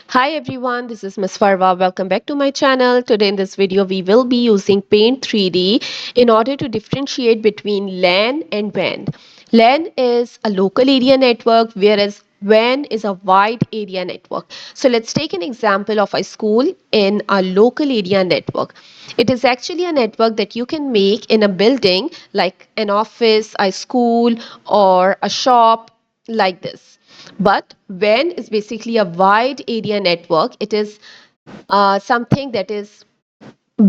Hi everyone, this is Ms. Farwa. Welcome back to my channel. Today in this video, we will be using Paint 3D in order to differentiate between LAN and WAN. LAN is a local area network, whereas WAN is a wide area network. So let's take an example of a school in a local area network. It is actually a network that you can make in a building like an office, a school, or a shop like this. But WAN is basically a wide area network. It is something that is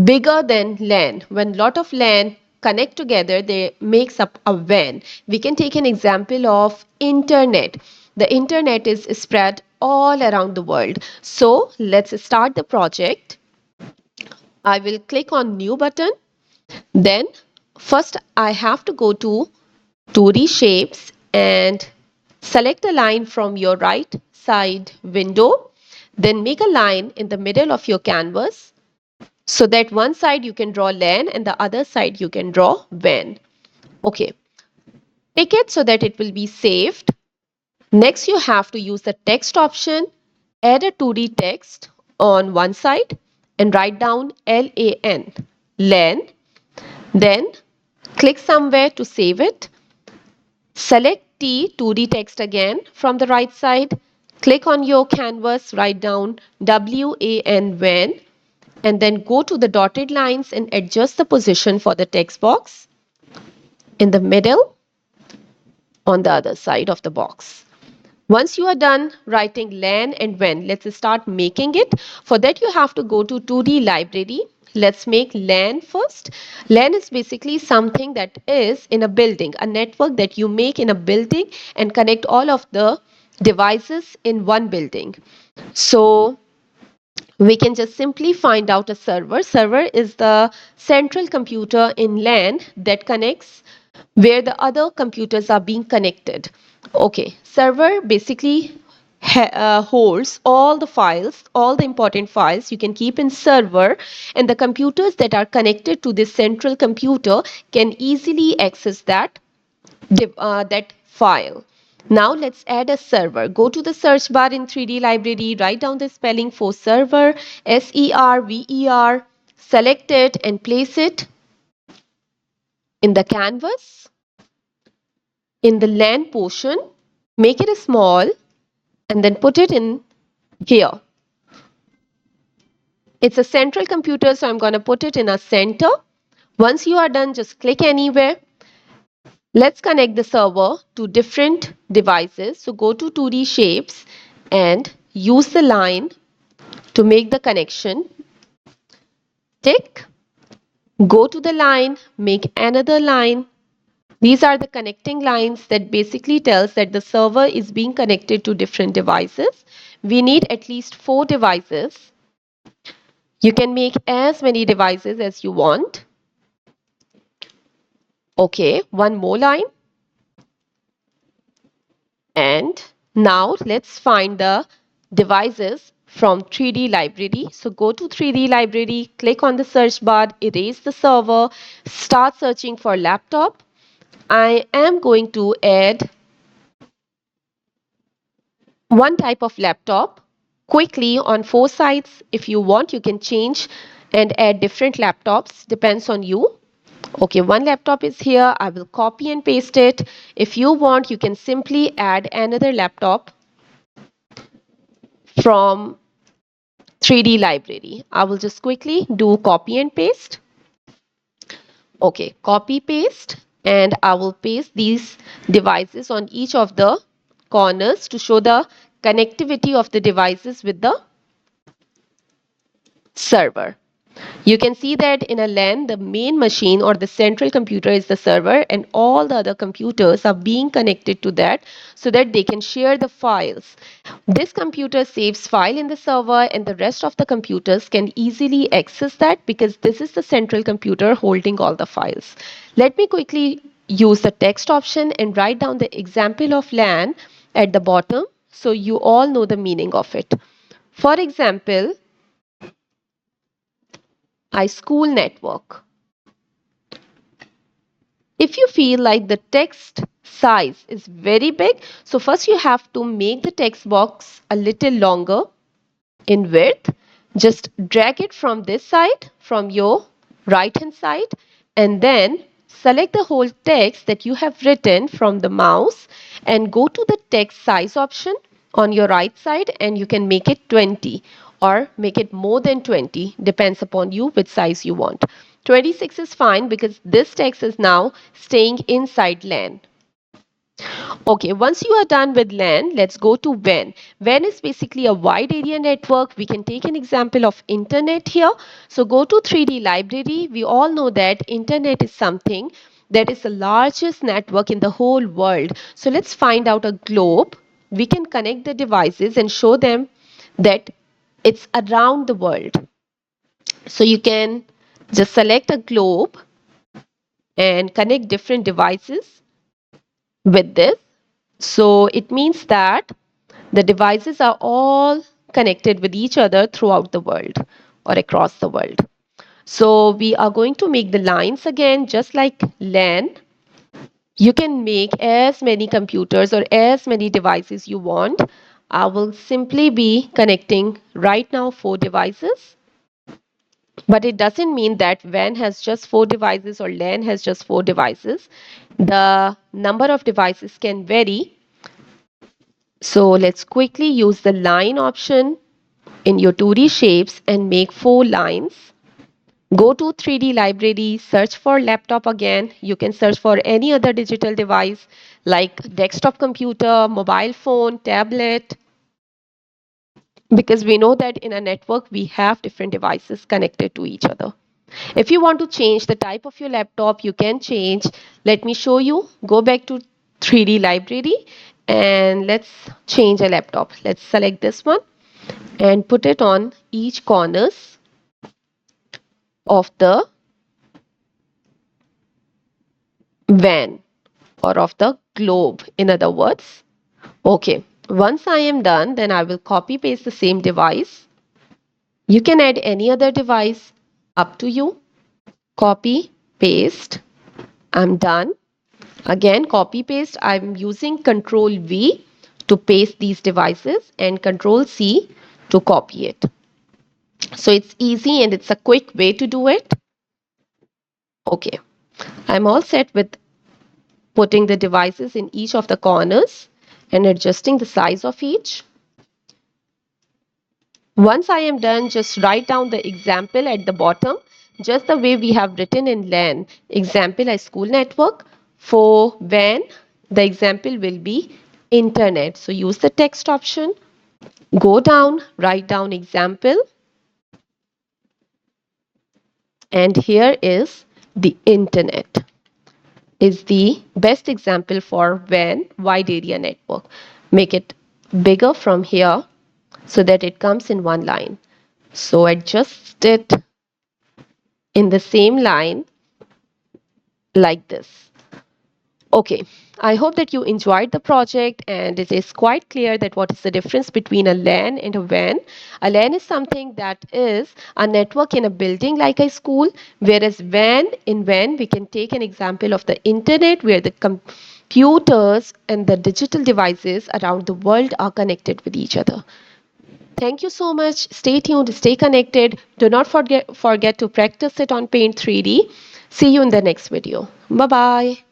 bigger than LAN. When lot of LAN connect together, they makes up a WAN. We can take an example of internet. The internet is spread all around the world. So let's start the project. I will click on new button. Then first I have to go to 2D shapes and select a line from your right side window. Then make a line in the middle of your canvas so that one side you can draw LAN and the other side you can draw WAN. Okay, pick it so that it will be saved. Next, you have to use the text option, add a 2D text on one side and write down LAN, LAN. Then click somewhere to save it. Select T 2D text again from the right side. Click on your canvas, write down WAN WAN, and then go to the dotted lines and adjust the position for the text box in the middle on the other side of the box. Once you are done writing LAN and WAN, let's start making it. For that, you have to go to 2D library. Let's make LAN first. LAN is basically something that is in a building, a network that you make in a building and connect all of the devices in one building. So we can just simply find out a server. Server is the central computer in LAN that connects where the other computers are being connected. Okay, server basically holds all the files, all the important files you can keep in server, and the computers that are connected to this central computer can easily access that file. Now let's add a server. Go to the search bar in 3D library, write down the spelling for server, server, select it and place it in the canvas, in the LAN portion, make it small and then put it in here. It's a central computer, so I'm going to put it in a center. Once you are done, just click anywhere. Let's connect the server to different devices. So go to 2D shapes and use the line to make the connection. Tick, go to the line, make another line. These are the connecting lines that basically tells that the server is being connected to different devices. We need at least 4 devices. You can make as many devices as you want. Okay, one more line. And now let's find the devices from 3D library. So go to 3D library, click on the search bar, erase the server, start searching for laptop. I am going to add one type of laptop quickly on 4 sides. If you want, you can change and add different laptops, depends on you. Okay, one laptop is here. I will copy and paste it. If you want, you can simply add another laptop from 3D library. I will just quickly do copy and paste. Okay, copy paste, and I will paste these devices on each of the corners to show the connectivity of the devices with the server. You can see that in a LAN, the main machine or the central computer is the server, and all the other computers are being connected to that so that they can share the files. This computer saves file in the server, and the rest of the computers can easily access that because this is the central computer holding all the files. Let me quickly use the text option and write down the example of LAN at the bottom so you all know the meaning of it. For example, school network. If you feel like the text size is very big, so first you have to make the text box a little longer. in width. Just drag it from this side, from your right hand side, and then select the whole text that you have written from the mouse and go to the text size option on your right side, and you can make it 20 or make it more than 20, depends upon you which size you want. 26 is fine because this text is now staying inside LAN. Okay, once you are done with LAN, let's go to WAN. WAN is basically a wide area network. We can take an example of internet here. So go to 3D library. We all know that internet is something that is the largest network in the whole world. So let's find out a globe. We can connect the devices and show them that it's around the world. So you can just select a globe and connect different devices with this. So it means that the devices are all connected with each other throughout the world or across the world. So we are going to make the lines again, just like LAN. You can make as many computers or as many devices you want. I will simply be connecting right now 4 devices. But it doesn't mean that WAN has just 4 devices or LAN has just 4 devices. The number of devices can vary. So let's quickly use the line option in your 2D shapes and make 4 lines. Go to 3D library, search for laptop again. You can search for any other digital device like desktop computer, mobile phone, tablet, because we know that in a network we have different devices connected to each other. If you want to change the type of your laptop, you can change. Let me show you. Go back to 3D library and let's change a laptop. Let's select this one and put it on each corners of the WAN or of the globe, in other words. Okay, once I am done, then I will copy paste the same device. You can add any other device, up to you. Copy, paste. I'm done. Again, copy paste. I'm using Control V to paste these devices and Control C to copy it. So it's easy and it's a quick way to do it. Okay, I'm all set with putting the devices in each of the corners and adjusting the size of each. Once I am done, just write down the example at the bottom, just the way we have written in LAN. Example, a school network. For WAN, the example will be internet. So use the text option, go down, write down example, and here is the internet. Is the best example for WAN, wide area network. Make it bigger from here so that it comes in one line. So adjust it in the same line like this. Okay, I hope that you enjoyed the project and it is quite clear that what is the difference between a LAN and a WAN. A LAN is something that is a network in a building like a school, whereas in WAN we can take an example of the internet where the computers and the digital devices around the world are connected with each other. Thank you so much. Stay tuned, stay connected. Do not forget to practice it on Paint 3D. See you in the next video. Bye-bye.